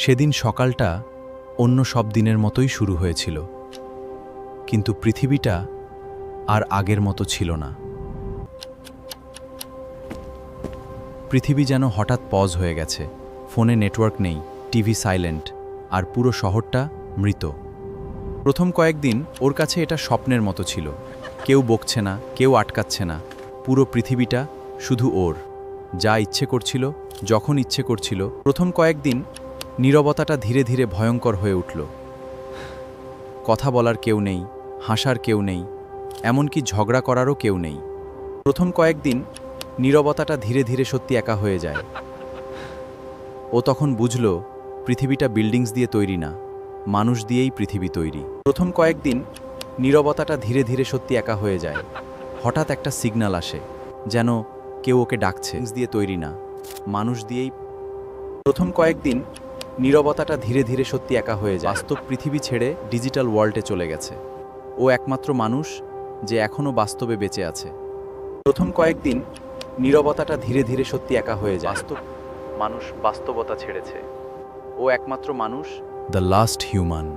সেদিন সকালটা অন্য সব দিনের মতোই শুরু হয়েছিল, কিন্তু পৃথিবীটা আর আগের মতো ছিল না। পৃথিবী যেন হঠাৎ পজ হয়ে গেছে। ফোনে নেটওয়ার্ক নেই, টিভি সাইলেন্ট, আর পুরো শহরটা মৃত। প্রথম কয়েকদিন ওর কাছে এটা স্বপ্নের মতো ছিল। কেউ বকছে না, কেউ আটকাচ্ছে না, পুরো পৃথিবীটা শুধু ওর। যা ইচ্ছে করছিল, যখন ইচ্ছে করছিল। প্রথম কয়েকদিন নীরবতাটা ধীরে ধীরে ভয়ঙ্কর হয়ে উঠল। কথা বলার কেউ নেই, হাসার কেউ নেই, এমনকি ঝগড়া করারও কেউ নেই। প্রথম কয়েকদিন নীরবতাটা ধীরে ধীরে সত্যি একা হয়ে যায়। ও তখন বুঝল পৃথিবীটা বিল্ডিংস দিয়ে তৈরি না, মানুষ দিয়েই পৃথিবী তৈরি। প্রথম কয়েকদিন নীরবতাটা ধীরে ধীরে সত্যি একা হয়ে যায়। হঠাৎ একটা সিগন্যাল আসে, যেন কেউ ওকে ডাকছে। দিয়ে তৈরি না, মানুষ দিয়েই। প্রথম কয়েকদিন নীরবতাটা ধীরে ধীরে সত্যি একা হয়ে যায়। বাস্তব পৃথিবী ছেড়ে ডিজিটাল ওয়ার্ল্ডে চলে গেছে। ও একমাত্র মানুষ যে এখনও বাস্তবে বেঁচে আছে। প্রথম কয়েকদিন নীরবতাটা ধীরে ধীরে সত্যি একা হয়ে যায়। মানুষ বাস্তবতা ছেড়েছে। ও একমাত্র মানুষ, দ্য লাস্ট হিউম্যান।